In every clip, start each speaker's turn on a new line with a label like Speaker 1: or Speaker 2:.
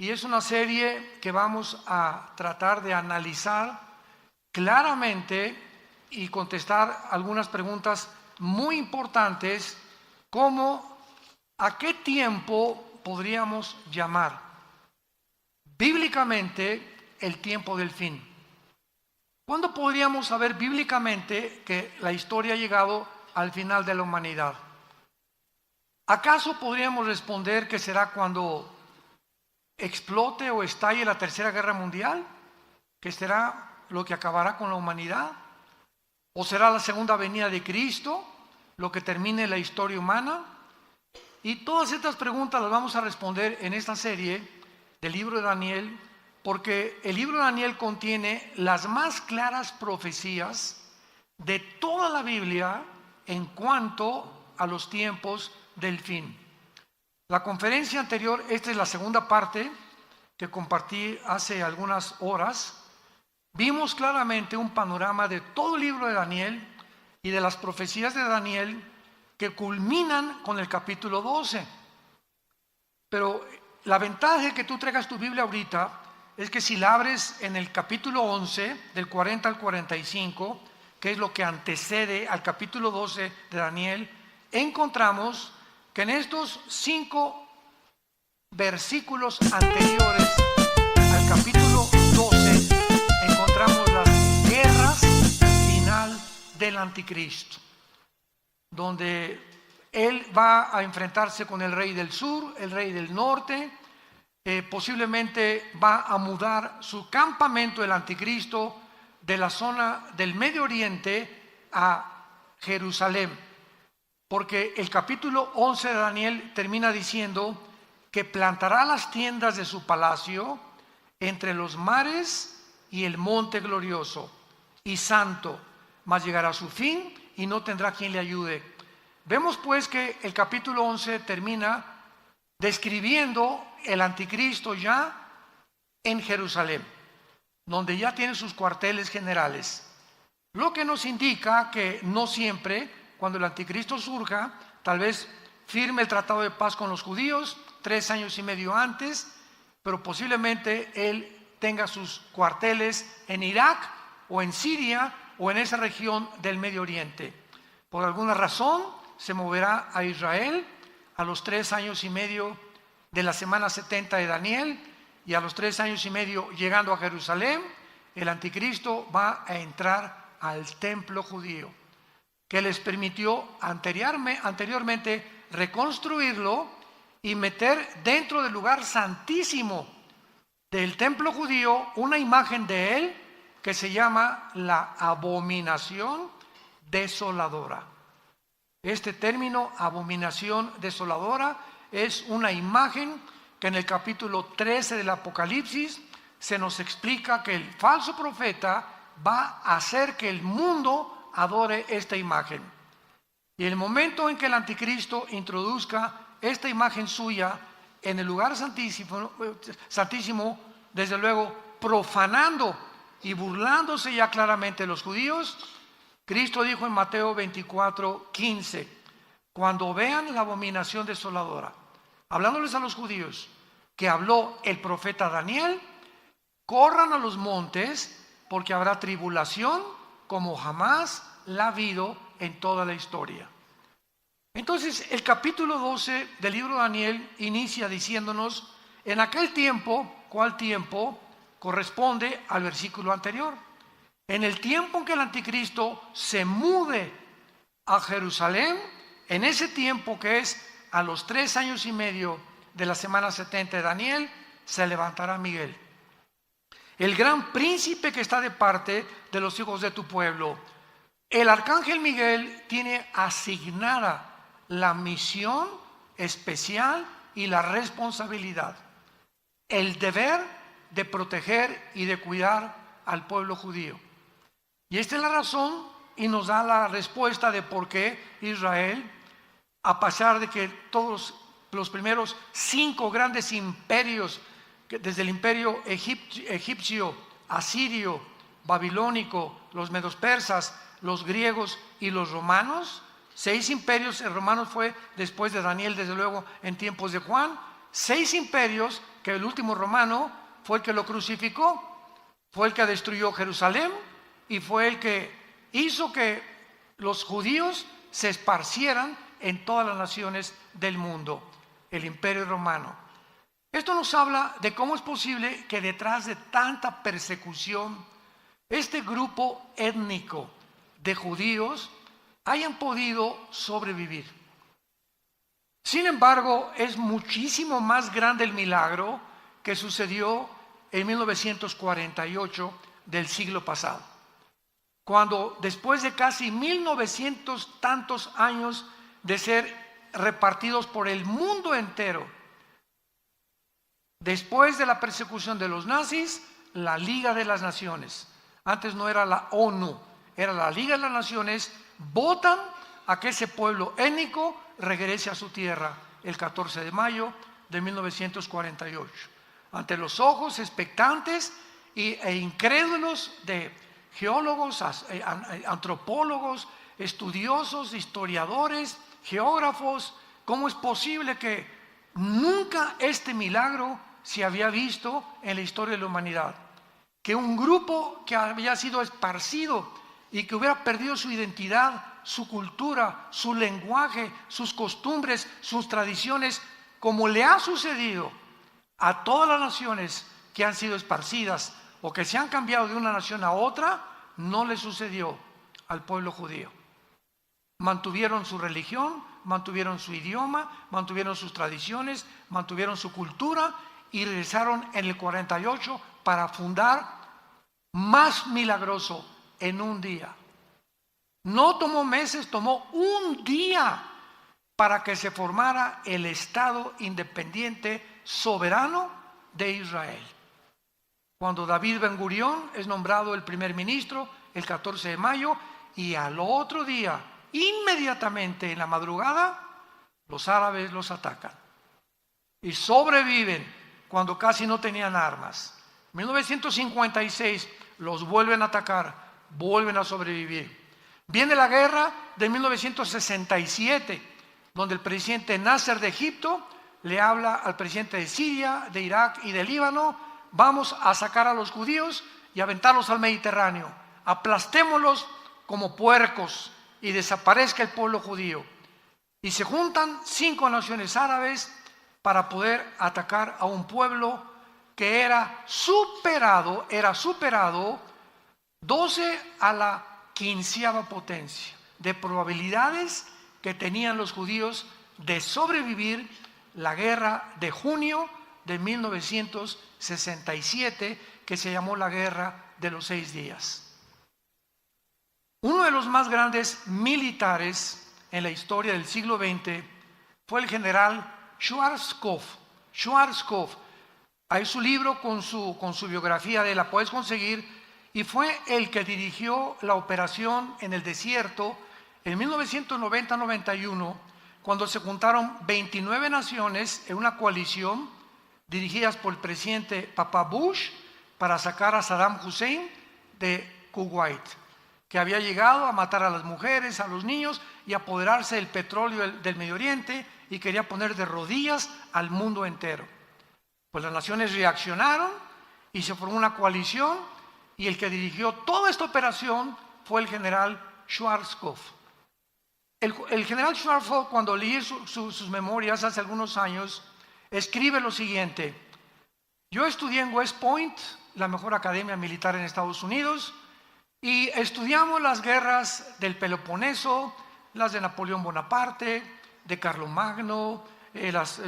Speaker 1: y es una serie que vamos a tratar de analizar claramente y contestar algunas preguntas muy importantes, como ¿a qué tiempo podríamos llamar bíblicamente el tiempo del fin? ¿Cuándo podríamos saber bíblicamente que la historia ha llegado al final de la humanidad? ¿Acaso podríamos responder que será cuando explote o estalle la Tercera Guerra Mundial, que será lo que acabará con la humanidad? ¿O será la segunda venida de Cristo lo que termine la historia humana? Y todas estas preguntas las vamos a responder en esta serie del libro de Daniel, porque el libro de Daniel contiene las más claras profecías de toda la Biblia en cuanto a los tiempos del fin. La conferencia anterior, esta es la segunda parte que compartí hace algunas horas, vimos claramente un panorama de todo el libro de Daniel y de las profecías de Daniel que culminan con el capítulo 12. Pero la ventaja de que tú traigas tu Biblia ahorita es que si la abres en el capítulo 11, del 40 al 45, que es lo que antecede al capítulo 12 de Daniel, encontramos que en estos 5 versículos anteriores al capítulo 12 encontramos las guerras final del anticristo, donde él va a enfrentarse con el rey del sur, el rey del norte, posiblemente va a mudar su campamento, el anticristo, de la zona del Medio Oriente a Jerusalén, porque el capítulo 11 de Daniel termina diciendo que plantará las tiendas de su palacio entre los mares y el monte glorioso y santo, mas llegará a su fin y no tendrá quien le ayude. Vemos pues que el capítulo 11 termina describiendo el anticristo ya en Jerusalén, donde ya tiene sus cuarteles generales, lo que nos indica que no siempre, cuando el anticristo surja, tal vez firme el tratado de paz con los judíos 3 años y medio antes, pero posiblemente él tenga sus cuarteles en Irak o en Siria o en esa región del Medio Oriente. Por alguna razón se moverá a Israel a los 3 años y medio de la semana 70 de Daniel, y a los 3 años y medio llegando a Jerusalén, el anticristo va a entrar al templo judío, que les permitió anteriormente reconstruirlo y meter dentro del lugar santísimo del templo judío una imagen de él que se llama la abominación desoladora. Este término, abominación desoladora, es una imagen que en el capítulo 13 del Apocalipsis se nos explica que el falso profeta va a hacer que el mundo adore esta imagen. Y el momento en que el anticristo introduzca esta imagen suya en el lugar santísimo, desde luego profanando y burlándose ya claramente de los judíos, Cristo dijo en Mateo 24:15, cuando vean la abominación desoladora, hablándoles a los judíos, que habló el profeta Daniel, corran a los montes, porque habrá tribulación como jamás la ha habido en toda la historia. Entonces, el capítulo 12 del libro de Daniel inicia diciéndonos, en aquel tiempo, ¿cuál tiempo? Corresponde al versículo anterior. En el tiempo en que el anticristo se mude a Jerusalén, en ese tiempo que es a los 3 años y medio de la semana 70 de Daniel, se levantará Miguel, el gran príncipe que está de parte de los hijos de tu pueblo. El arcángel Miguel tiene asignada la misión especial y la responsabilidad, el deber de proteger y de cuidar al pueblo judío. Y esta es la razón, y nos da la respuesta de por qué Israel, a pesar de que todos los primeros 5 grandes imperios, desde el imperio egipcio, asirio, babilónico, los medos persas, los griegos y los romanos, 6 imperios, el romano fue después de Daniel, desde luego en tiempos de Juan, 6 imperios que el último romano fue el que lo crucificó, fue el que destruyó Jerusalén y fue el que hizo que los judíos se esparcieran en todas las naciones del mundo, el Imperio Romano. Esto nos habla de cómo es posible que detrás de tanta persecución, este grupo étnico de judíos hayan podido sobrevivir. Sin embargo, es muchísimo más grande el milagro que sucedió en 1948 del siglo pasado, cuando después de casi 1900 tantos años de ser repartidos por el mundo entero, después de la persecución de los nazis, la Liga de las Naciones, antes no era la ONU, era la Liga de las Naciones, votan a que ese pueblo étnico regrese a su tierra el 14 de mayo de 1948. Ante los ojos expectantes e incrédulos de geólogos, antropólogos, estudiosos, historiadores, geógrafos, ¿cómo es posible que nunca este milagro se había visto en la historia de la humanidad? Que un grupo que había sido esparcido y que hubiera perdido su identidad, su cultura, su lenguaje, sus costumbres, sus tradiciones, como le ha sucedido a todas las naciones que han sido esparcidas o que se han cambiado de una nación a otra, no le sucedió al pueblo judío. Mantuvieron su religión, mantuvieron su idioma, mantuvieron sus tradiciones, mantuvieron su cultura y regresaron en el 48 para fundar más milagroso en un día. No tomó meses, tomó un día para que se formara el Estado independiente soberano de Israel. Cuando David Ben Gurión es nombrado el primer ministro el 14 de mayo y al otro día, inmediatamente en la madrugada, los árabes los atacan y sobreviven cuando casi no tenían armas. En 1956 los vuelven a atacar, vuelven a sobrevivir. Viene la guerra de 1967, donde el presidente Nasser de Egipto le habla al presidente de Siria, de Irak y de Líbano: vamos a sacar a los judíos y aventarlos al Mediterráneo, aplastémoslos como puercos y desaparezca el pueblo judío. Y se juntan 5 naciones árabes para poder atacar a un pueblo que era superado 12 a la 15ª potencia de probabilidades que tenían los judíos de sobrevivir la guerra de junio de 1967, que se llamó la Guerra de los 6 días. Uno de los más grandes militares en la historia del siglo XX fue el general Schwarzkopf. Hay su libro con su biografía la puedes conseguir, y fue el que dirigió la operación en el desierto en 1990-91, cuando se juntaron 29 naciones en una coalición dirigidas por el presidente Papa Bush para sacar a Saddam Hussein de Kuwait, que había llegado a matar a las mujeres, a los niños y apoderarse del petróleo del Medio Oriente, y quería poner de rodillas al mundo entero. Pues las naciones reaccionaron y se formó una coalición, y el que dirigió toda esta operación fue el general Schwarzkopf. El general Schwarzkopf, cuando leí sus memorias hace algunos años, escribe lo siguiente: yo estudié en West Point, la mejor academia militar en Estados Unidos, y estudiamos las guerras del Peloponeso, las de Napoleón Bonaparte, de Carlomagno,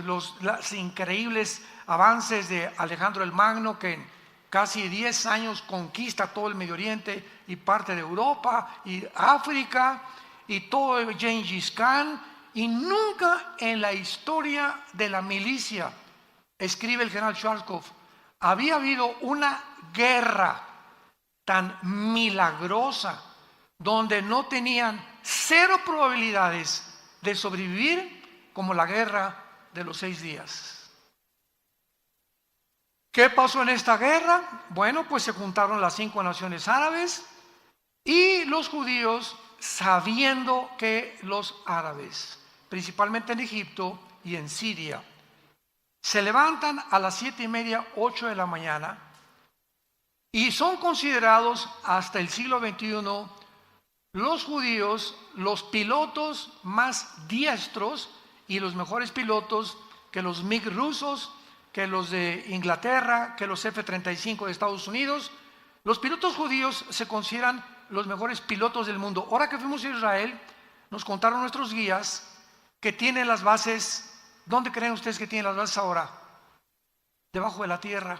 Speaker 1: los increíbles avances de Alejandro el Magno, que en casi 10 años conquista todo el Medio Oriente y parte de Europa y África, y todo Gengis Khan, y nunca en la historia de la milicia, escribe el general Schwarzkopf, había habido una guerra tan milagrosa, donde no tenían 0 probabilidades de sobrevivir, como la guerra de los 6 días. ¿Qué pasó en esta guerra? Bueno, pues se juntaron las 5 naciones árabes y los judíos, sabiendo que los árabes, principalmente en Egipto y en Siria, se levantan a las 7:30, 8 de la mañana y son considerados hasta el siglo XXI los judíos los pilotos más diestros y los mejores pilotos que los MiG rusos, que los de Inglaterra, que los F-35 de Estados Unidos. Los pilotos judíos se consideran los mejores pilotos del mundo. Ahora que fuimos a Israel, nos contaron nuestros guías que tienen las bases. ¿Dónde creen ustedes que tienen las bases ahora? Debajo de la tierra.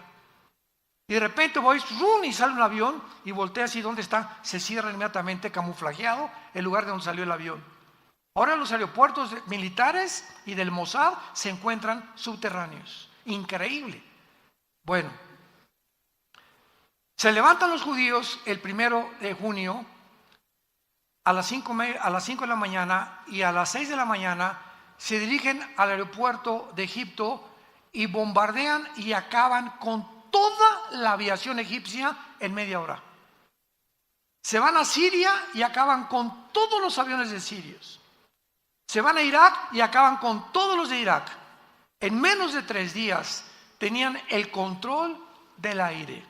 Speaker 1: Y de repente voy, ¡rum!, y sale un avión y voltea así, ¿dónde está? Se cierra inmediatamente, camuflajeado, el lugar de donde salió el avión. Ahora los aeropuertos militares y del Mossad se encuentran subterráneos. Increíble. Bueno, se levantan los judíos el 1 de junio a las 5 de la mañana y a las 6 de la mañana se dirigen al aeropuerto de Egipto y bombardean y acaban con toda la aviación egipcia en media hora. Se van a Siria y acaban con todos los aviones de sirios. Se van a Irak y acaban con todos los de Irak. En menos de 3 días tenían el control del aire.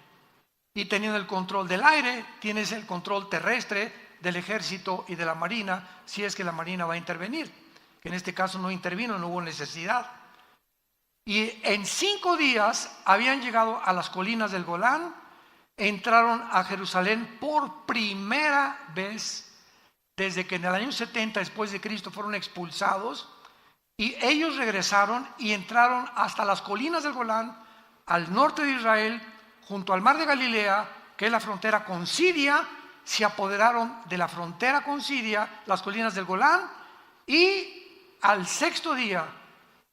Speaker 1: Y teniendo el control del aire, tienes el control terrestre del ejército y de la marina, si es que la marina va a intervenir. Que en este caso no intervino, no hubo necesidad. Y en 5 días habían llegado a las colinas del Golán, entraron a Jerusalén por primera vez desde que en el año 70 después de Cristo fueron expulsados, y ellos regresaron y entraron hasta las colinas del Golán, al norte de Israel, junto al mar de Galilea, que es la frontera con Siria. Se apoderaron de la frontera con Siria, las colinas del Golán, y al 6.º día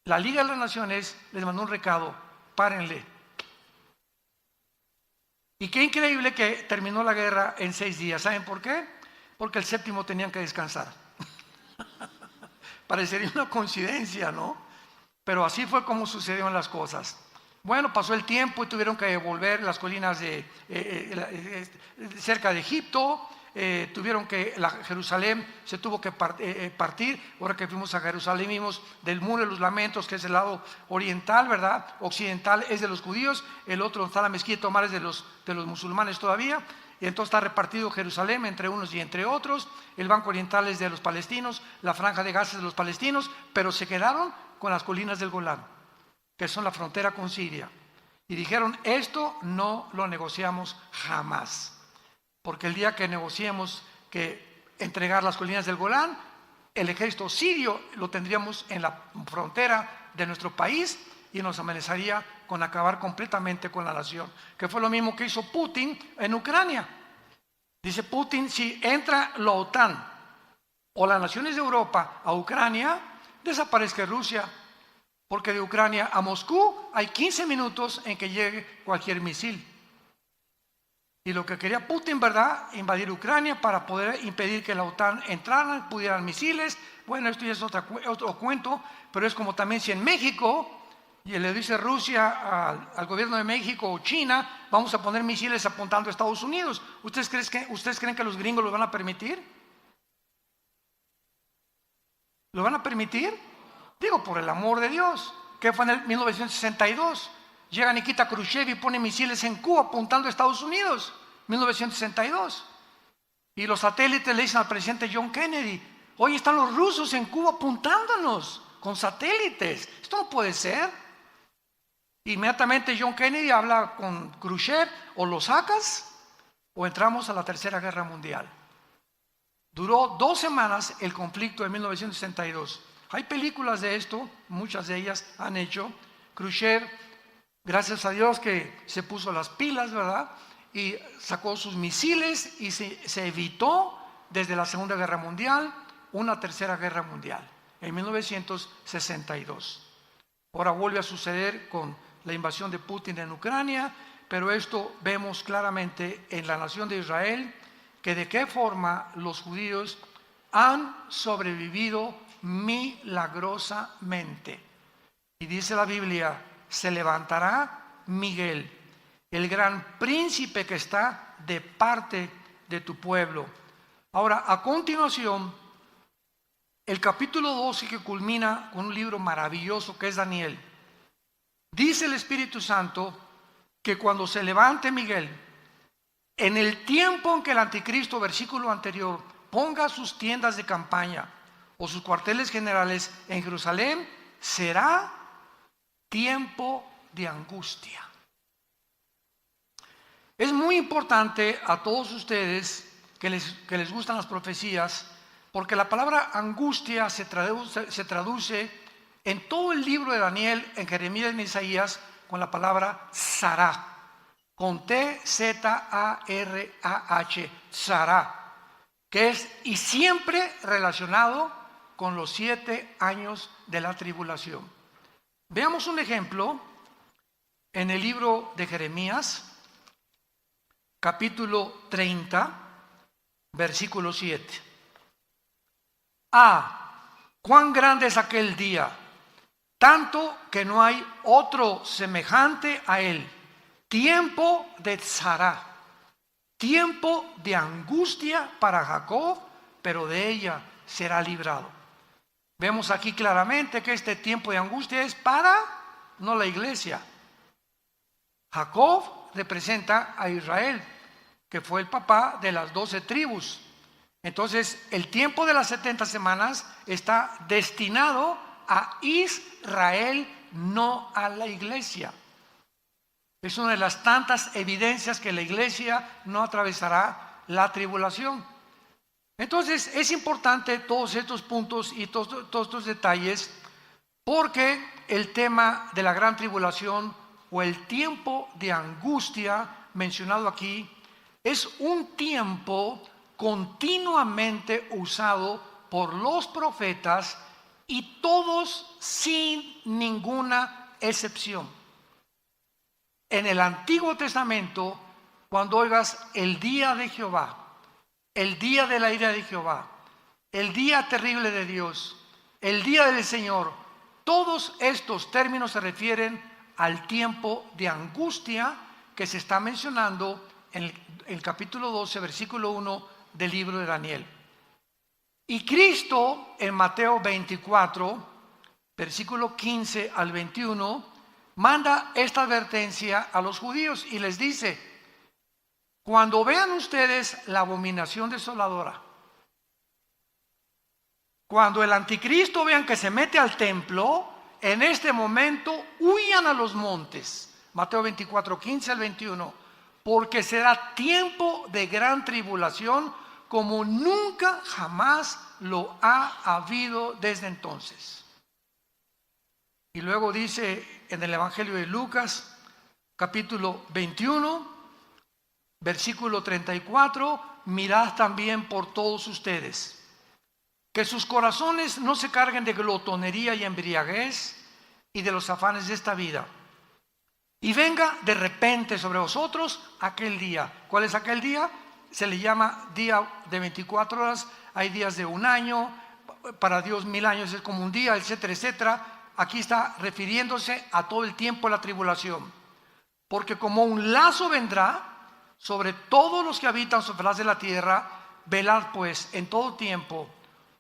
Speaker 1: la Liga de las Naciones les mandó un recado: párenle. Y qué increíble que terminó la guerra en 6 días. ¿Saben por qué? Porque el 7.º tenían que descansar. Parecería una coincidencia, ¿no? Pero así fue como sucedieron las cosas. Bueno, pasó el tiempo y tuvieron que volver las colinas cerca de Egipto. Tuvieron que, Jerusalén se tuvo que partir. Ahora que fuimos a Jerusalén vimos del Muro de los Lamentos, que es el lado oriental, ¿verdad? Occidental es de los judíos, el otro donde está la mezquita Omar es de los musulmanes todavía. Y entonces está repartido Jerusalén entre unos y entre otros. El banco oriental es de los palestinos, la franja de Gaza es de los palestinos, pero se quedaron con las colinas del Golán, que son la frontera con Siria. Y dijeron: esto no lo negociamos jamás, porque el día que negociemos que entregar las colinas del Golán, el ejército sirio lo tendríamos en la frontera de nuestro país y nos amenazaría con acabar completamente con la nación, que fue lo mismo que hizo Putin en Ucrania. Dice Putin: si entra la OTAN o las naciones de Europa a Ucrania, desaparezca Rusia, porque de Ucrania a Moscú hay 15 minutos en que llegue cualquier misil. Y lo que quería Putin, ¿verdad?, invadir Ucrania para poder impedir que la OTAN entrara, pudieran misiles. Bueno, esto ya es otro cuento, pero es como también si en México y le dice Rusia al gobierno de México o China: vamos a poner misiles apuntando a Estados Unidos. ¿Ustedes creen que los gringos lo van a permitir? ¿Lo van a permitir? Digo, por el amor de Dios. ¿Qué fue en el 1962? Llega Nikita Khrushchev y pone misiles en Cuba apuntando a Estados Unidos, 1962. Y los satélites le dicen al presidente John Kennedy: hoy están los rusos en Cuba apuntándonos con satélites. Esto no puede ser. Inmediatamente John Kennedy habla con Khrushchev: o lo sacas o entramos a la Tercera Guerra Mundial. Duró 2 semanas el conflicto de 1962. Hay películas de esto, muchas de ellas han hecho. Khrushchev, gracias a Dios que se puso las pilas, ¿verdad?, y sacó sus misiles y se evitó desde la Segunda Guerra Mundial una Tercera Guerra Mundial en 1962. Ahora vuelve a suceder con la invasión de Putin en Ucrania, pero esto vemos claramente en la nación de Israel, que de qué forma los judíos han sobrevivido milagrosamente. Y dice la Biblia: se levantará Miguel, el gran príncipe que está de parte de tu pueblo. Ahora, a continuación, el capítulo 12, que culmina con un libro maravilloso que es Daniel. Dice el Espíritu Santo que cuando se levante Miguel, en el tiempo en que el anticristo, versículo anterior, ponga sus tiendas de campaña o sus cuarteles generales en Jerusalén, será tiempo de angustia. Es muy importante a todos ustedes que les gustan las profecías, porque la palabra angustia se traduce en todo el libro de Daniel, en Jeremías y en Isaías, con la palabra Sarah, con T-Z-A-R-A-H, Sarah, que es y siempre relacionado con los 7 años de la tribulación. Veamos un ejemplo en el libro de Jeremías, capítulo 30, versículo 7. Cuán grande es aquel día, tanto que no hay otro semejante a él. Tiempo de tzará, tiempo de angustia para Jacob, pero de ella será librado. Vemos aquí claramente que este tiempo de angustia es para, no la iglesia. Jacob representa a Israel, que fue el papá de las 12 tribus. Entonces, el tiempo de las 70 semanas está destinado a Israel, no a la iglesia. Es una de las tantas evidencias que la iglesia no atravesará la tribulación. Entonces, es importante todos estos puntos y todos estos detalles, porque el tema de la gran tribulación o el tiempo de angustia mencionado aquí es un tiempo continuamente usado por los profetas y todos sin ninguna excepción. En el Antiguo Testamento, cuando oigas el día de Jehová, el día de la ira de Jehová, el día terrible de Dios, el día del Señor, todos estos términos se refieren al tiempo de angustia que se está mencionando en el capítulo 12, versículo 1 del libro de Daniel. Y Cristo en Mateo 24, versículo 15 al 21, manda esta advertencia a los judíos y les dice: cuando vean ustedes la abominación desoladora, cuando el anticristo vean que se mete al templo, en este momento huyan a los montes. Mateo 24, 15 al 21, porque será tiempo de gran tribulación como nunca jamás lo ha habido desde entonces. Y luego dice en el Evangelio de Lucas, capítulo 21, versículo 34, mirad también por todos ustedes, que sus corazones no se carguen de glotonería y embriaguez y de los afanes de esta vida. Y venga de repente sobre vosotros aquel día. ¿Cuál es aquel día? Se le llama día de 24 horas, hay días de un año, para Dios 1000 años es como un día, etcétera, etcétera. Aquí está refiriéndose a todo el tiempo de la tribulación. Porque como un lazo vendrá sobre todos los que habitan sobre la faz de la tierra, velad pues en todo tiempo,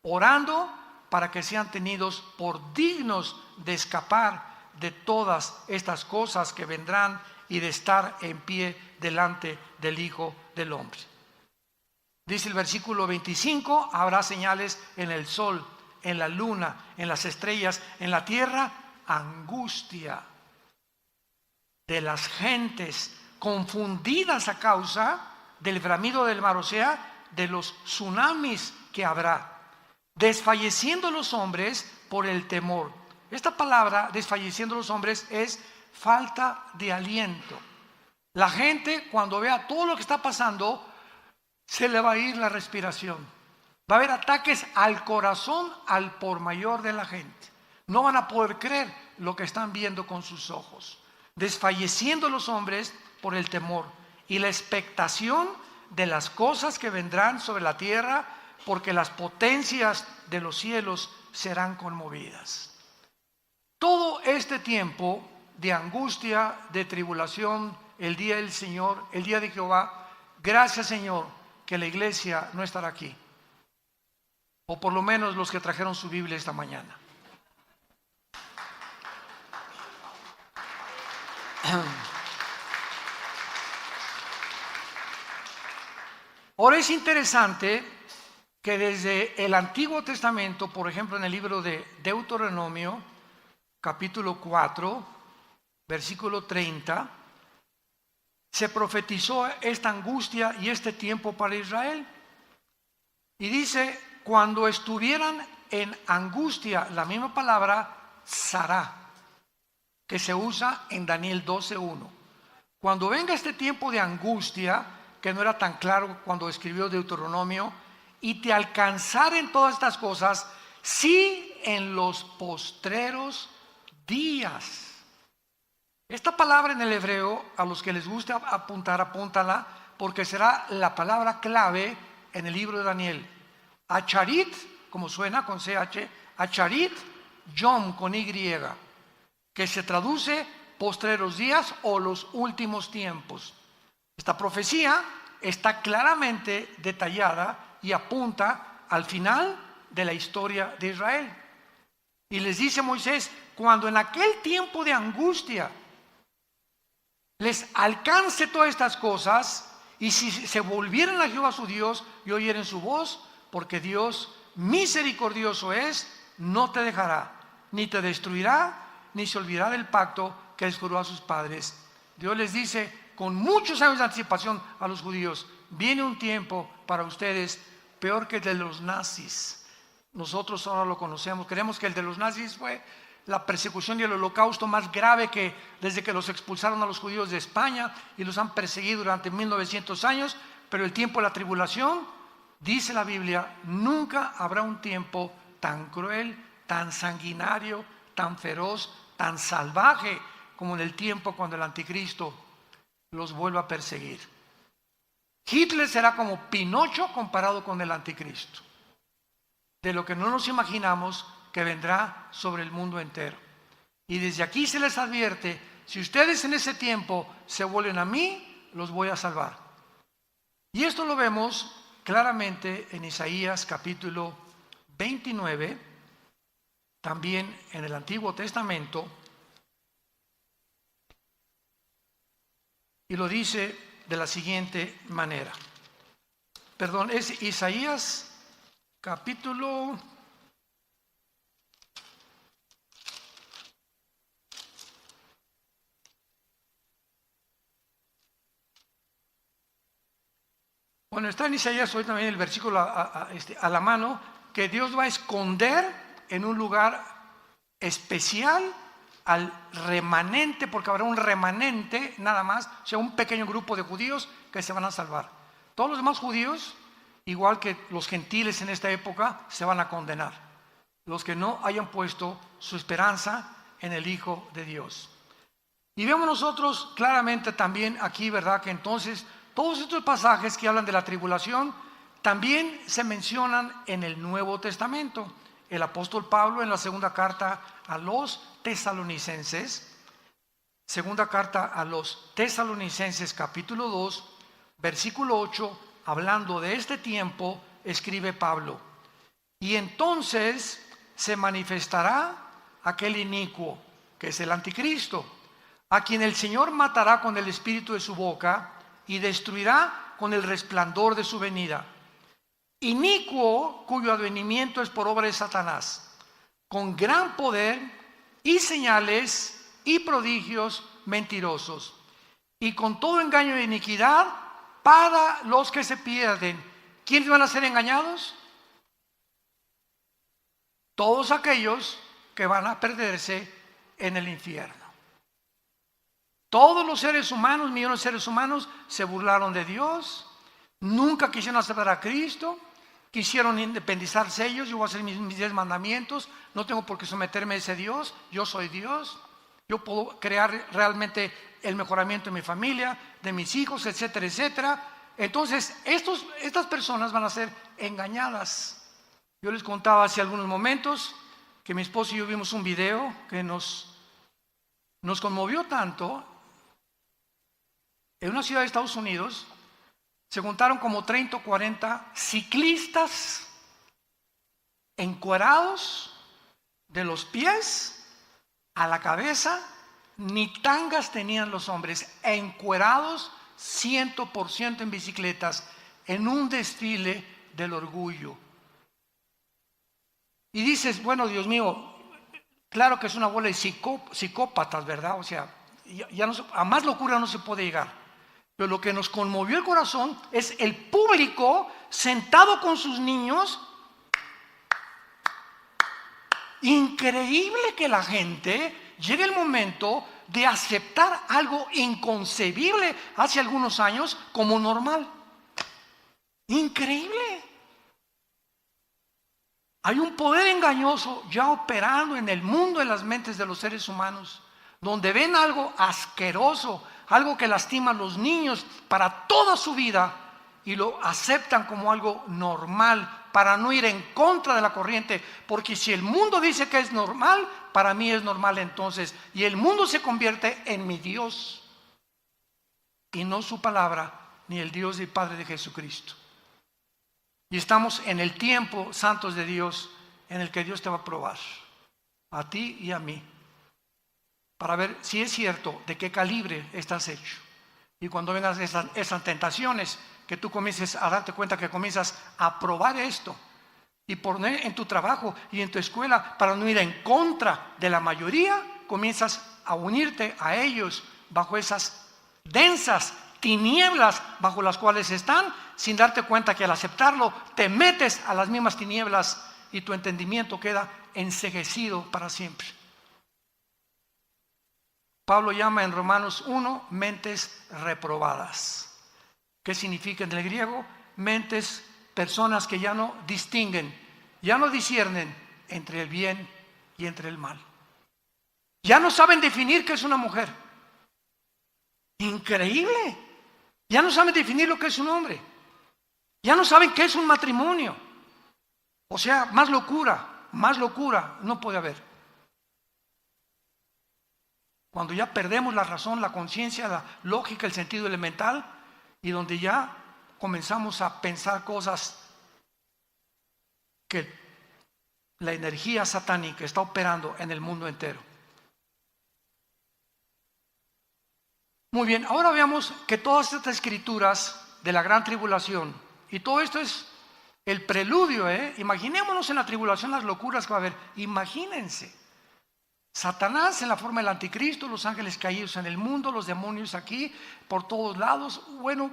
Speaker 1: orando para que sean tenidos por dignos de escapar de todas estas cosas que vendrán y de estar en pie delante del Hijo del Hombre. Dice el versículo 25, habrá señales en el sol, en la luna, en las estrellas, en la tierra, angustia de las gentes confundidas a causa del bramido del mar, o sea, de los tsunamis que habrá, desfalleciendo los hombres por el temor. Esta palabra, desfalleciendo los hombres, es falta de aliento. La gente, cuando vea todo lo que está pasando, se le va a ir la respiración. Va a haber ataques al corazón, al por mayor de la gente. No van a poder creer lo que están viendo con sus ojos. Desfalleciendo los hombres por el temor y la expectación de las cosas que vendrán sobre la tierra, porque las potencias de los cielos serán conmovidas. Todo este tiempo de angustia, de tribulación, el día del Señor, el día de Jehová, gracias Señor que la iglesia no estará aquí, o por lo menos los que trajeron su Biblia esta mañana. Ahora es interesante que desde el Antiguo Testamento, por ejemplo en el libro de Deuteronomio, capítulo 4, versículo 30, se profetizó esta angustia y este tiempo para Israel. Y dice, cuando estuvieran en angustia, la misma palabra, Sará, que se usa en Daniel 12:1. Cuando venga este tiempo de angustia, que no era tan claro cuando escribió Deuteronomio, y te alcanzaren todas estas cosas, sí en los postreros días. Esta palabra en el hebreo, a los que les guste apuntar, apúntala, porque será la palabra clave en el libro de Daniel. Acharit, como suena con CH, Acharit, Yom con Y, que se traduce postreros días o los últimos tiempos. Esta profecía está claramente detallada y apunta al final de la historia de Israel. Y les dice Moisés, cuando en aquel tiempo de angustia les alcance todas estas cosas, y si se volvieran a Jehová su Dios y oyeren su voz, porque Dios misericordioso es, no te dejará, ni te destruirá, ni se olvidará del pacto que les juró a sus padres. Dios les dice con muchos años de anticipación a los judíos, viene un tiempo para ustedes peor que el de los nazis. Nosotros ahora lo conocemos, creemos que el de los nazis fue la persecución y el holocausto más grave que desde que los expulsaron a los judíos de España y los han perseguido durante 1900 años, pero el tiempo de la tribulación, dice la Biblia, nunca habrá un tiempo tan cruel, tan sanguinario, tan feroz, tan salvaje como en el tiempo cuando el anticristo los vuelva a perseguir. Hitler será como Pinocho comparado con el anticristo, de lo que no nos imaginamos que vendrá sobre el mundo entero. Y desde aquí se les advierte, si ustedes en ese tiempo se vuelven a mí, los voy a salvar. Y esto lo vemos claramente en Isaías capítulo 29, también en el Antiguo Testamento, y lo dice de la siguiente manera. Perdón, es Isaías capítulo 29. Bueno, está en Isaías hoy también el versículo a la mano, que Dios va a esconder en un lugar especial al remanente, porque habrá un remanente nada más, o sea, un pequeño grupo de judíos que se van a salvar. Todos los demás judíos, igual que los gentiles en esta época, se van a condenar. Los que no hayan puesto su esperanza en el Hijo de Dios. Y vemos nosotros claramente también aquí, ¿verdad?, que entonces todos estos pasajes que hablan de la tribulación también se mencionan en el Nuevo Testamento. El apóstol Pablo en la segunda carta a los Tesalonicenses, segunda carta a los Tesalonicenses capítulo 2, versículo 8, hablando de este tiempo, escribe Pablo: y entonces se manifestará aquel inicuo, que es el anticristo, a quien el Señor matará con el espíritu de su boca y destruirá con el resplandor de su venida. Inicuo, cuyo advenimiento es por obra de Satanás, con gran poder y señales y prodigios mentirosos, y con todo engaño de iniquidad para los que se pierden. ¿Quiénes van a ser engañados? Todos aquellos que van a perderse en el infierno. Todos los seres humanos, millones de seres humanos, se burlaron de Dios, nunca quisieron aceptar a Cristo, quisieron independizarse ellos. Yo voy a hacer mis 10 mandamientos, no tengo por qué someterme a ese Dios, yo soy Dios, yo puedo crear realmente el mejoramiento de mi familia, de mis hijos, etcétera, etcétera. Entonces, estas personas van a ser engañadas. Yo les contaba hace algunos momentos que mi esposo y yo vimos un video que nos conmovió tanto. En una ciudad de Estados Unidos se juntaron como 30 o 40 ciclistas encuerados de los pies a la cabeza ni tangas tenían los hombres, encuerados 100% en bicicletas, en un desfile del orgullo. Y dices, bueno, Dios mío, claro que es una bola de psicópatas, ¿verdad? O sea, ya no, a más locura no se puede llegar. Pero lo que nos conmovió el corazón es el público sentado con sus niños. Increíble que la gente llegue el momento de aceptar algo inconcebible hace algunos años como normal. Increíble. Hay un poder engañoso ya operando en el mundo de las mentes de los seres humanos, donde ven algo asqueroso, algo que lastima a los niños para toda su vida y lo aceptan como algo normal para no ir en contra de la corriente, porque si el mundo dice que es normal, para mí es normal entonces, y el mundo se convierte en mi Dios y no su palabra, ni el Dios y Padre de Jesucristo. Y estamos en el tiempo, santos de Dios, en el que Dios te va a probar, a ti y a mí, para ver si es cierto de qué calibre estás hecho. Y cuando vengan esas tentaciones, que tú comiences a darte cuenta que comienzas a probar esto y poner en tu trabajo y en tu escuela para no ir en contra de la mayoría, comienzas a unirte a ellos bajo esas densas tinieblas bajo las cuales están, sin darte cuenta que al aceptarlo te metes a las mismas tinieblas y tu entendimiento queda enceguecido para siempre. Pablo llama en Romanos 1 mentes reprobadas. ¿Qué significa en el griego? Mentes, personas que ya no distinguen, ya no disciernen entre el bien y entre el mal. Ya no saben definir qué es una mujer. Increíble. Ya no saben definir lo que es un hombre. Ya no saben qué es un matrimonio. O sea, más locura no puede haber. Cuando ya perdemos la razón, la conciencia, la lógica, el sentido elemental, y donde ya comenzamos a pensar cosas que la energía satánica está operando en el mundo entero. Muy bien, ahora veamos que todas estas escrituras de la gran tribulación, y todo esto es el preludio, imaginémonos en la tribulación las locuras que va a haber, imagínense. Satanás en la forma del anticristo, los ángeles caídos en el mundo, los demonios aquí, por todos lados. Bueno,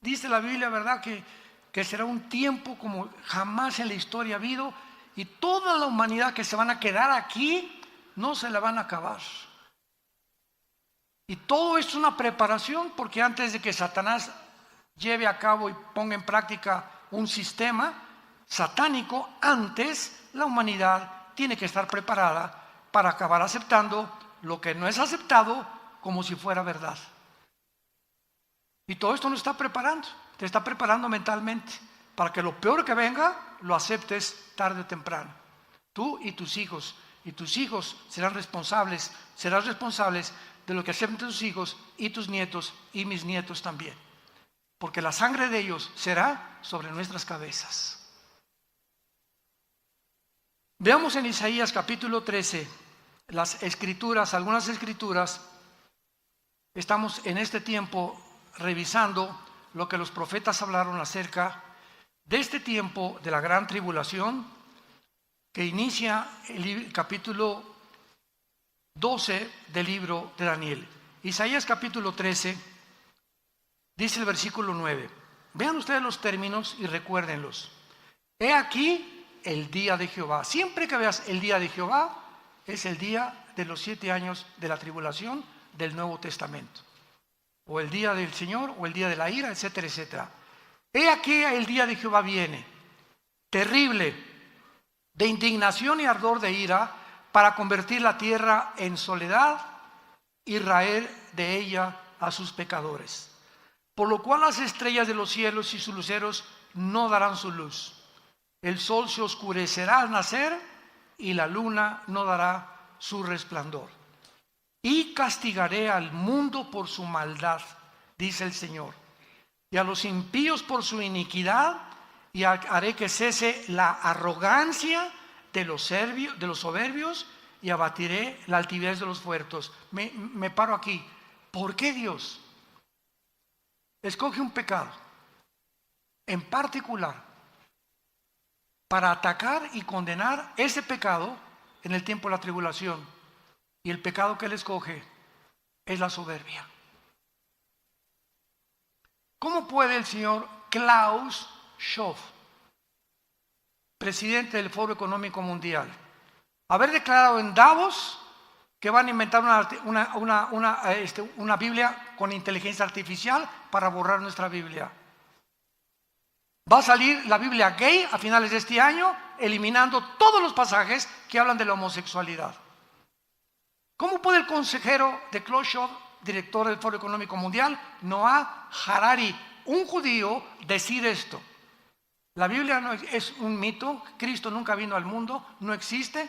Speaker 1: dice la Biblia, ¿verdad?, que será un tiempo como jamás en la historia ha habido, y toda la humanidad que se van a quedar aquí no se la van a acabar. Y todo esto es una preparación, porque antes de que Satanás lleve a cabo y ponga en práctica un sistema satánico, antes la humanidad tiene que estar preparada para acabar aceptando lo que no es aceptado como si fuera verdad. Y todo esto nos está preparando, te está preparando mentalmente para que lo peor que venga lo aceptes tarde o temprano. Tú y tus hijos serás responsables de lo que acepten tus hijos y tus nietos y mis nietos también, porque la sangre de ellos será sobre nuestras cabezas. Veamos en Isaías capítulo 13 las escrituras, algunas escrituras. Estamos en este tiempo revisando lo que los profetas hablaron acerca de este tiempo de la gran tribulación que inicia el capítulo 12 del libro de Daniel. Isaías capítulo 13 dice el versículo 9. Vean ustedes los términos y recuérdenlos. He aquí el día de Jehová. Siempre que veas el día de Jehová, es el día de los 7 años de la tribulación del Nuevo Testamento, o el día del Señor, o el día de la ira, etcétera, etcétera. He aquí el día de Jehová viene, terrible, de indignación y ardor de ira, para convertir la tierra en soledad y raer de ella a sus pecadores. Por lo cual las estrellas de los cielos y sus luceros no darán su luz. El sol se oscurecerá al nacer y la luna no dará su resplandor. Y castigaré al mundo por su maldad, dice el Señor, y a los impíos por su iniquidad, y haré que cese la arrogancia de los soberbios y abatiré la altivez de los fuertes. Me paro aquí. ¿Por qué Dios escoge un pecado en particular para atacar y condenar ese pecado en el tiempo de la tribulación? Y el pecado que Él escoge es la soberbia. ¿Cómo puede el señor Klaus Schwab, presidente del Foro Económico Mundial, haber declarado en Davos que van a inventar una Biblia con inteligencia artificial para borrar nuestra Biblia? Va a salir la Biblia gay a finales de este año, eliminando todos los pasajes que hablan de la homosexualidad. ¿Cómo puede el consejero de Klaus Schwab, director del Foro Económico Mundial, Noah Harari, un judío, decir esto? La Biblia no es un mito, Cristo nunca vino al mundo, no existe,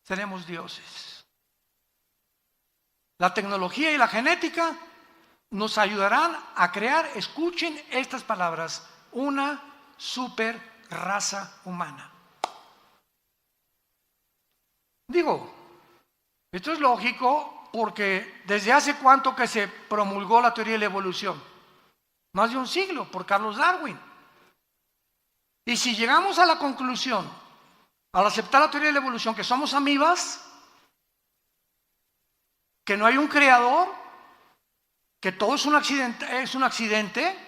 Speaker 1: seremos dioses. La tecnología y la genética nos ayudarán a crear, escuchen estas palabras, una super raza humana. Digo, esto es lógico porque desde hace cuánto que se promulgó la teoría de la evolución, más de un siglo, por Carlos Darwin. Y si llegamos a la conclusión, al aceptar la teoría de la evolución, que somos amibas, que no hay un creador, que todo es un accidente,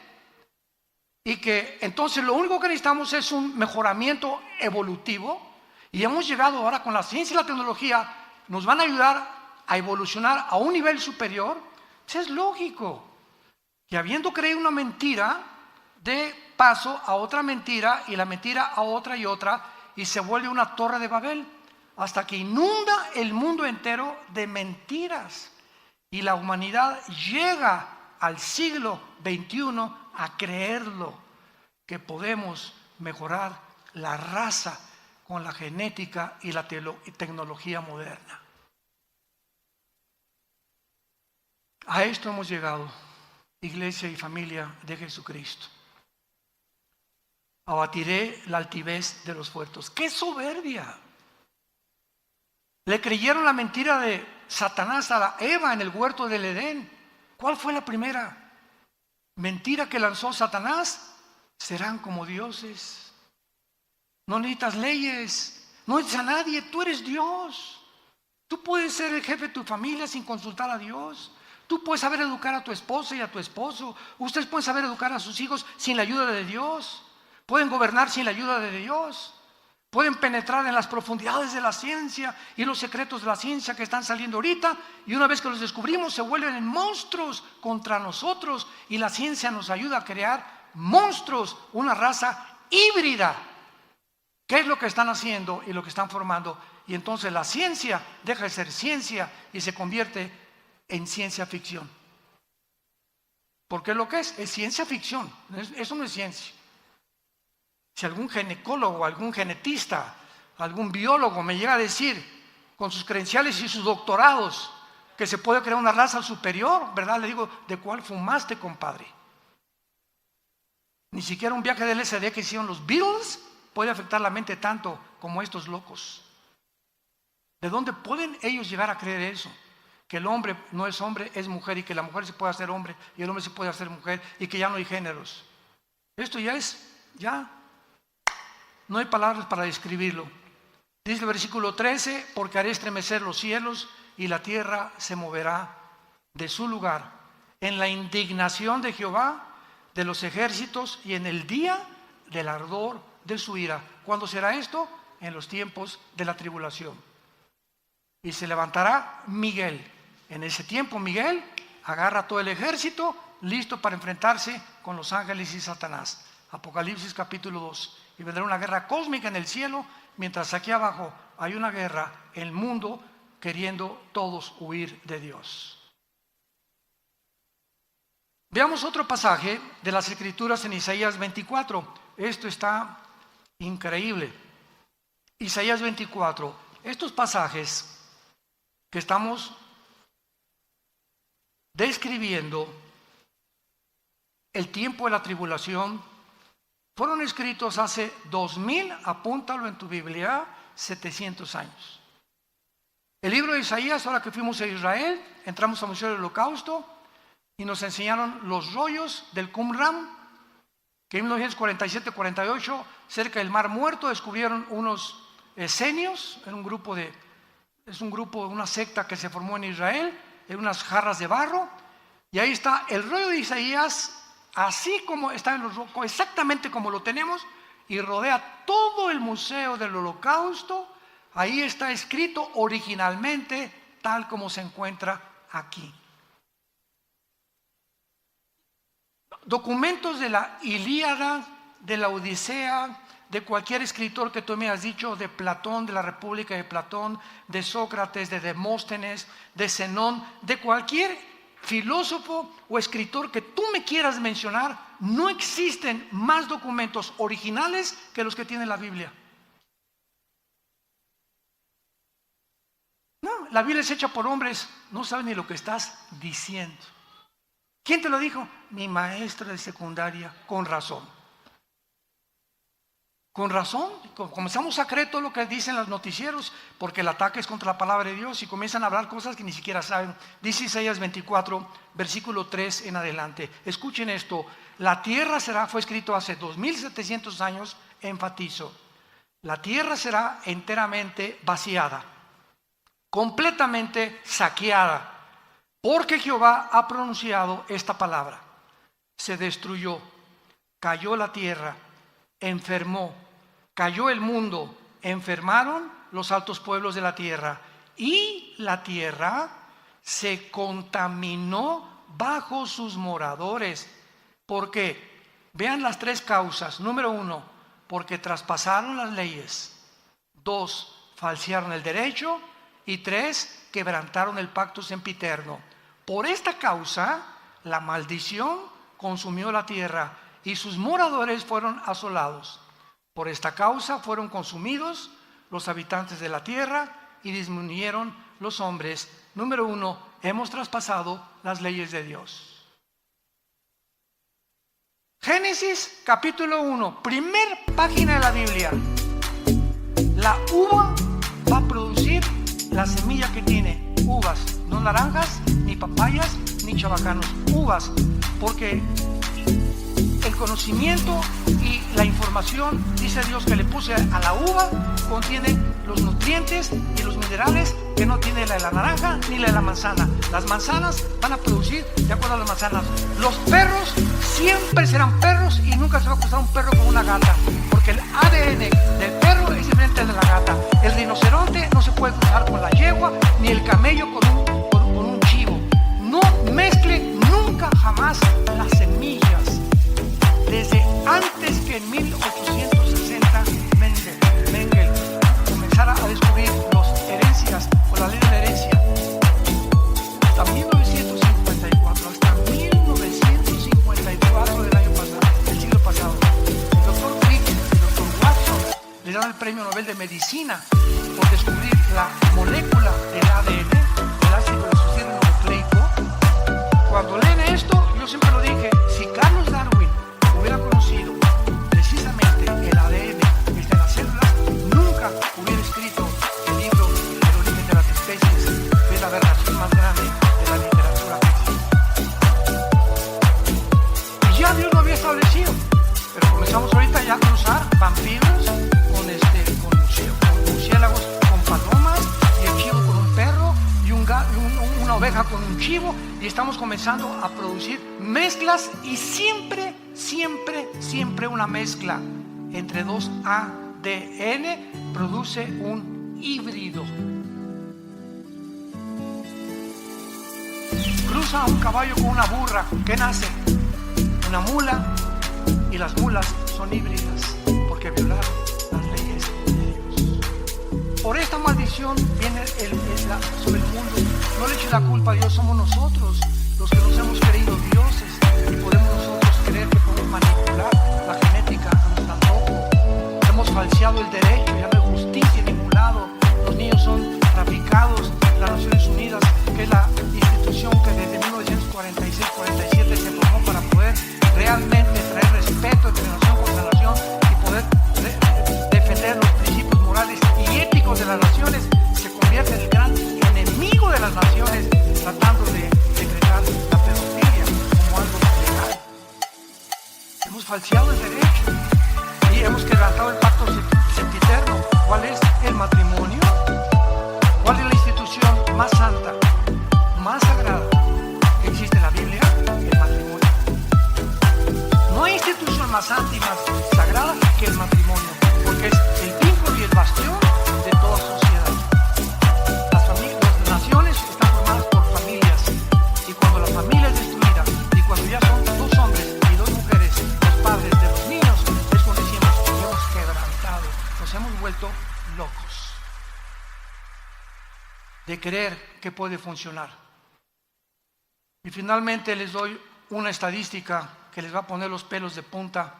Speaker 1: y que entonces lo único que necesitamos es un mejoramiento evolutivo, y hemos llegado ahora con la ciencia y la tecnología, nos van a ayudar a evolucionar a un nivel superior, pues es lógico que habiendo creído una mentira, dé paso a otra mentira y la mentira a otra y otra, y se vuelve una torre de Babel, hasta que inunda el mundo entero de mentiras. Y la humanidad llega al siglo XXI a creerlo, que podemos mejorar la raza con la genética y la tecnología moderna. A esto hemos llegado, iglesia y familia de Jesucristo. Abatiré la altivez de los fuertes. ¡Qué soberbia! Le creyeron la mentira de Satanás a Eva en el huerto del Edén. ¿Cuál fue la primera mentira que lanzó Satanás? Serán como dioses. No necesitas leyes, no necesitas a nadie, tú eres Dios. Tú puedes ser el jefe de tu familia sin consultar a Dios. Tú puedes saber educar a tu esposa y a tu esposo. Ustedes pueden saber educar a sus hijos sin la ayuda de Dios. Pueden gobernar sin la ayuda de Dios. Pueden penetrar en las profundidades de la ciencia y los secretos de la ciencia que están saliendo ahorita, y una vez que los descubrimos se vuelven en monstruos contra nosotros, y la ciencia nos ayuda a crear monstruos, una raza híbrida. ¿Qué es lo que están haciendo y lo que están formando? Y entonces la ciencia deja de ser ciencia y se convierte en ciencia ficción. Porque lo que es ciencia ficción, eso no es ciencia. Si algún ginecólogo, algún genetista, algún biólogo me llega a decir con sus credenciales y sus doctorados que se puede crear una raza superior, ¿verdad? Le digo, ¿de cuál fumaste, compadre? Ni siquiera un viaje del LSD que hicieron los Beatles puede afectar la mente tanto como estos locos. ¿De dónde pueden ellos llegar a creer eso? Que el hombre no es hombre, es mujer, y que la mujer se puede hacer hombre y el hombre se puede hacer mujer, y que ya no hay géneros. Esto ya no hay palabras para describirlo. Dice el versículo 13, porque haré estremecer los cielos y la tierra se moverá de su lugar en la indignación de Jehová de los ejércitos y en el día del ardor de su ira. ¿Cuándo será esto? En los tiempos de la tribulación. Y se levantará Miguel. En ese tiempo Miguel agarra todo el ejército listo para enfrentarse con los ángeles y Satanás. Apocalipsis capítulo 2. Y vendrá una guerra cósmica en el cielo, mientras aquí abajo hay una guerra en el mundo queriendo todos huir de Dios. Veamos otro pasaje de las Escrituras en Isaías 24. Esto está increíble. Isaías 24. Estos pasajes que estamos describiendo el tiempo de la tribulación fueron escritos hace 2000, apúntalo en tu Biblia, 700 años. El libro de Isaías, ahora que fuimos a Israel, entramos al Museo del Holocausto y nos enseñaron los rollos del Qumran, que en 1947-48, cerca del Mar Muerto, descubrieron unos esenios, es un grupo, una secta que se formó en Israel, en unas jarras de barro, y ahí está el rollo de Isaías, así como está en los rocos, exactamente como lo tenemos, y rodea todo el Museo del Holocausto. Ahí está escrito originalmente tal como se encuentra aquí. Documentos de la Ilíada, de la Odisea, de cualquier escritor que tú me has dicho, de Platón, de la República de Platón, de Sócrates, de Demóstenes, de Zenón, de cualquier filósofo o escritor que tú me quieras mencionar, no existen más documentos originales que los que tiene la Biblia. No, la Biblia es hecha por hombres, no sabes ni lo que estás diciendo. ¿Quién te lo dijo? Mi maestra de secundaria, con razón. Con razón, comenzamos a creer todo lo que dicen los noticieros, porque el ataque es contra la palabra de Dios y comienzan a hablar cosas que ni siquiera saben. Dice Isaías 24, versículo 3 en adelante. Escuchen esto: la tierra será, fue escrito hace 2700 años, enfatizo, la tierra será enteramente vaciada, completamente saqueada, porque Jehová ha pronunciado esta palabra. Se destruyó, cayó la tierra, enfermó, cayó el mundo, enfermaron los altos pueblos de la tierra, y la tierra se contaminó bajo sus moradores. ¿Por qué? Vean las tres causas. Número 1, porque traspasaron las leyes. 2, falsearon el derecho. Y 3, quebrantaron el pacto sempiterno. Por esta causa, la maldición consumió la tierra y sus moradores fueron asolados. Por esta causa fueron consumidos los habitantes de la tierra y disminuyeron los hombres. Número 1, hemos traspasado las leyes de Dios. Génesis capítulo 1, primer página de la Biblia. La uva va a producir la semilla que tiene, uvas, no naranjas, ni papayas, ni chabacanos, uvas, porque el conocimiento y la información, dice Dios, que le puse a la uva, contiene los nutrientes y los minerales que no tiene la de la naranja ni la de la manzana. Las manzanas van a producir de acuerdo a las manzanas. Los perros siempre serán perros y nunca se va a cruzar un perro con una gata, porque el ADN del perro es diferente al de la gata. El rinoceronte no se puede cruzar con la yegua, ni el camello con un chivo. No mezclen nunca jamás las semillas. Desde antes que en 1860 Mengel comenzara a descubrir las herencias o la ley de la herencia, hasta 1954 del año pasado, del siglo pasado, el doctor Crick y el doctor Watson le dan el premio Nobel de Medicina por descubrir la molécula del ADN, el ácido desoxirribonucleico. Cuando leen esto, yo siempre lo dije, si Carlos Darwin hubiera conocido precisamente el ADN de las células, nunca hubiera escrito el libro El origen de las especies, que es la aberración más grande de la literatura que existe. Y ya Dios lo había establecido, pero comenzamos ahorita ya a cruzar vampiros con murciélagos, con palomas, y el chivo con un perro, y una oveja con un chivo, y estamos comenzando a producir mezclas, y siempre una mezcla entre dos ADN produce un híbrido. Cruza un caballo con una burra, ¿qué nace? Una mula, y las mulas son híbridas porque violaron las leyes de Dios. Por esta maldición viene sobre el mundo. No le eches la culpa a Dios, somos nosotros los que nos hemos creído dioses y podemos nosotros creer que podemos manipular la genética a nuestro antojo. Hemos falseado el derecho, ya no hay justicia en ningún lado. Los niños son traficados. Las Naciones Unidas, que es la institución que desde 1946-47 se formó para poder realmente traer respeto entre nación contra nación y poder defender los principios morales y éticos de las naciones, se convierte en el gran falseado el derecho y hemos quebrantado el pacto sempiterno. ¿Cuál es el matrimonio? ¿Cuál es la institución más santa, más sagrada que existe en la Biblia? El matrimonio. No hay institución más santa y más sagrada que el matrimonio, porque es el vínculo y el bastión de toda sociedad. Las naciones están formadas por familias, y cuando la familia es destruida, y cuando ya son dos hombres y dos mujeres, los padres de los niños, es cuando decimos que hemos quebrantado, nos hemos vuelto locos de creer que puede funcionar. Y finalmente les doy una estadística que les va a poner los pelos de punta,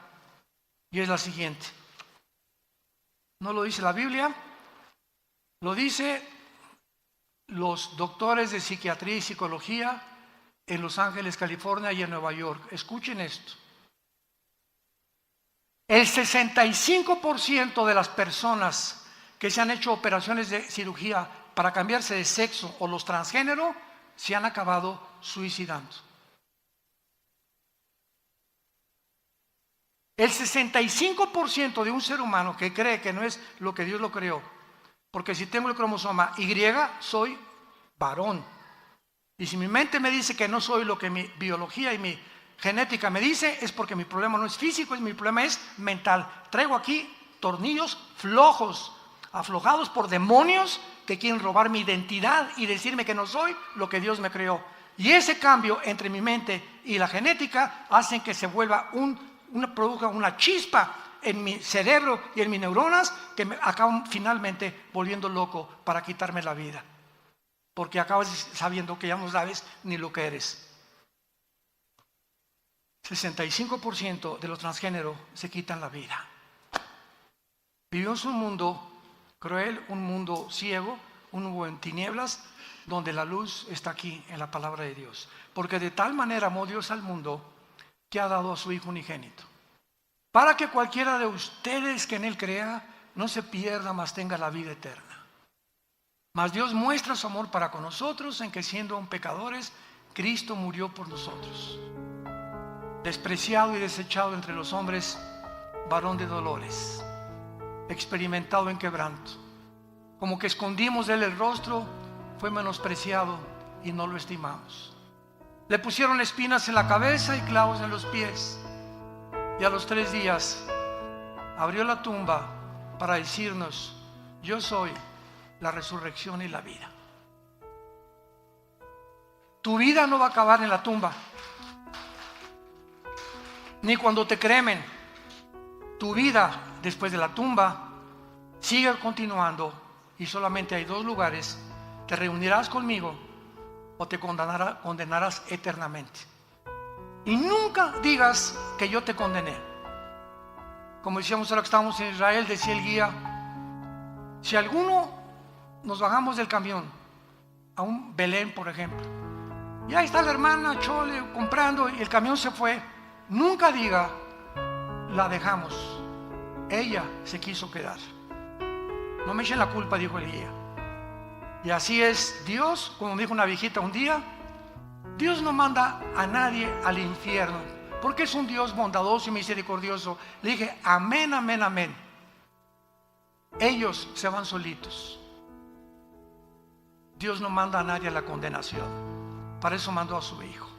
Speaker 1: y es la siguiente. No lo dice la Biblia, lo dice los doctores de psiquiatría y psicología en Los Ángeles, California y en Nueva York. Escuchen esto. El 65% de las personas que se han hecho operaciones de cirugía para cambiarse de sexo o los transgénero se han acabado suicidando. El 65% de un ser humano que cree que no es lo que Dios lo creó, porque si tengo el cromosoma Y, soy varón. Y si mi mente me dice que no soy lo que mi biología y mi genética me dice, es porque mi problema no es físico, mi problema es mental. Traigo aquí tornillos flojos, aflojados por demonios que quieren robar mi identidad y decirme que no soy lo que Dios me creó. Y ese cambio entre mi mente y la genética hacen que se vuelva produzca una chispa en mi cerebro y en mis neuronas que me acaban finalmente volviendo loco para quitarme la vida. Porque acabas sabiendo que ya no sabes ni lo que eres. 65% de los transgéneros se quitan la vida. Vivimos un mundo cruel, un mundo ciego, un mundo en tinieblas, donde la luz está aquí en la palabra de Dios. Porque de tal manera amó Dios al mundo que ha dado a su Hijo unigénito, para que cualquiera de ustedes que en Él crea no se pierda, mas tenga la vida eterna. Mas Dios muestra su amor para con nosotros en que siendo aún pecadores, Cristo murió por nosotros. Despreciado y desechado entre los hombres, varón de dolores, experimentado en quebranto. Como que escondimos de Él el rostro, fue menospreciado y no lo estimamos. Le pusieron espinas en la cabeza y clavos en los pies. Y a los 3 días abrió la tumba para decirnos: yo soy la resurrección y la vida. Tu vida no va a acabar en la tumba, ni cuando te cremen. Tu vida después de la tumba sigue continuando, y solamente hay 2 lugares: te reunirás conmigo o te condenarás eternamente. Y nunca digas que yo te condené. Como decíamos ahora que estábamos en Israel, decía el guía: si alguno nos bajamos del camión a un Belén, por ejemplo, y ahí está la hermana Chole comprando y el camión se fue, nunca diga: la dejamos, ella se quiso quedar. No me echen la culpa, dijo el guía. Y así es Dios, como dijo una viejita un día: Dios no manda a nadie al infierno, porque es un Dios bondadoso y misericordioso. Le dije: amén, amén, amén. Ellos se van solitos. Dios no manda a nadie a la condenación. Para eso mandó a su Hijo.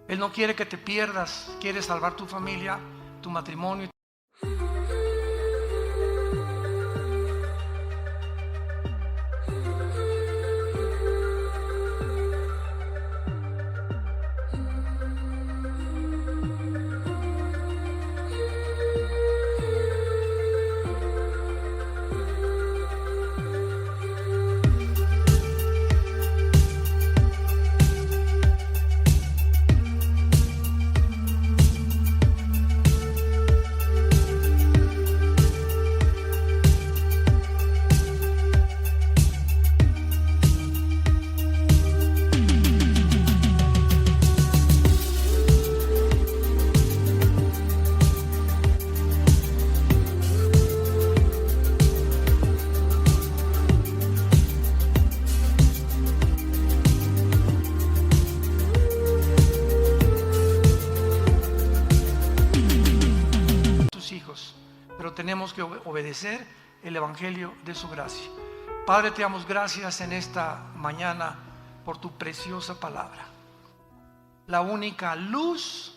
Speaker 1: Él no quiere que te pierdas, quiere salvar tu familia, tu matrimonio. obedecer el evangelio de su gracia. Padre, te damos gracias en esta mañana por tu preciosa palabra. La única luz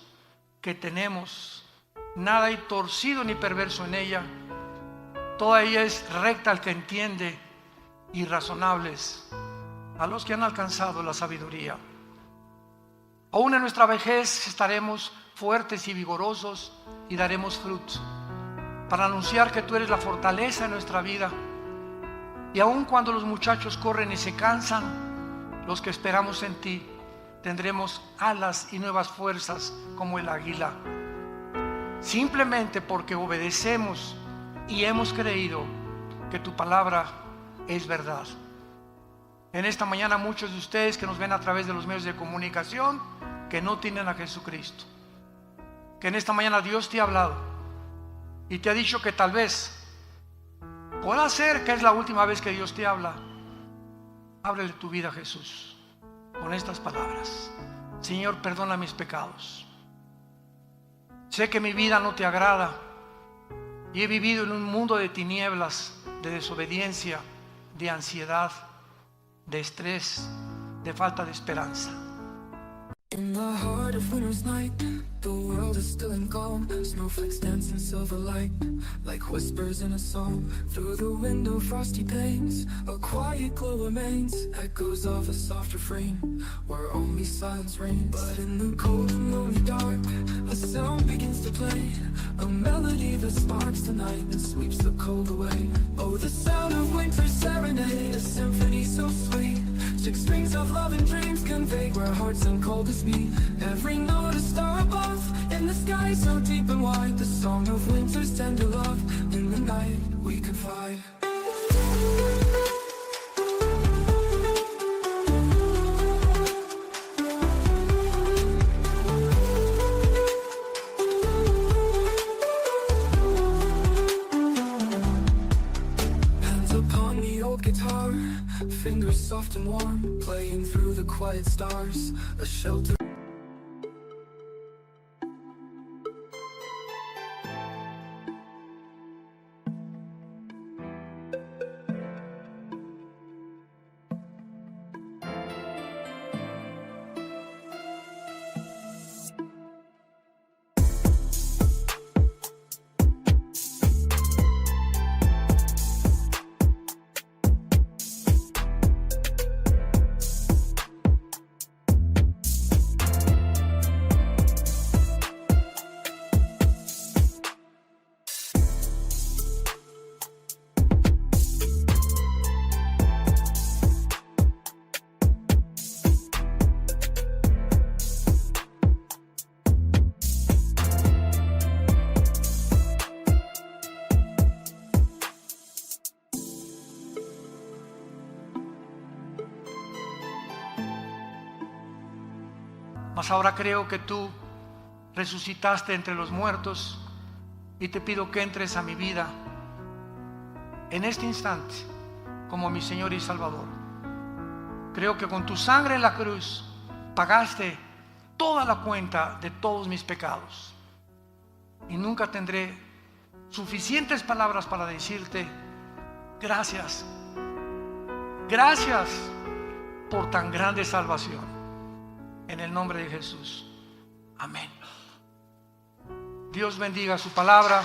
Speaker 1: que tenemos, nada hay torcido ni perverso en ella. Toda ella es recta al que entiende y razonables a los que han alcanzado la sabiduría. Aún en nuestra vejez estaremos fuertes y vigorosos y daremos fruto para anunciar que tú eres la fortaleza de nuestra vida. Y aun cuando los muchachos corren y se cansan, los que esperamos en ti tendremos alas y nuevas fuerzas como el águila, simplemente porque obedecemos y hemos creído que tu palabra es verdad. En esta mañana muchos de ustedes que nos ven a través de los medios de comunicación que no tienen a Jesucristo, que en esta mañana Dios te ha hablado y te ha dicho que tal vez pueda ser que es la última vez que Dios te habla. Ábrele tu vida a Jesús con estas palabras: Señor, perdona mis pecados. Sé que mi vida no te agrada y he vivido en un mundo de tinieblas, de desobediencia, de ansiedad, de estrés, de falta de esperanza.
Speaker 2: In the heart of winter's night, the world is still and calm. Snowflakes dance in silver light, like whispers in a song. Through the window, frosty panes, a quiet glow remains. Echoes of a soft refrain, where only silence reigns. But in the cold and lonely dark, a sound begins to play, a melody that sparks the night and sweeps the cold away. Oh, the sound of winter's serenade, a symphony so sweet. Six strings of love and dreams convey where hearts and coldest meet. Every note a star above, in the sky so deep and wide. The song of winter's tender love, in the night we confide. Hands upon the old guitar, fingers soft and warm, playing through the quiet stars, a shelter.
Speaker 1: Mas ahora creo que tú resucitaste entre los muertos y te pido que entres a mi vida en este instante como mi Señor y Salvador. Creo que con tu sangre en la cruz pagaste toda la cuenta de todos mis pecados y nunca tendré suficientes palabras para decirte gracias. Gracias por tan grande salvación. En el nombre de Jesús. Amén. Dios bendiga su palabra.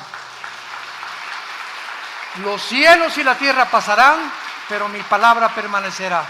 Speaker 1: Los cielos y la tierra pasarán, pero mi palabra permanecerá.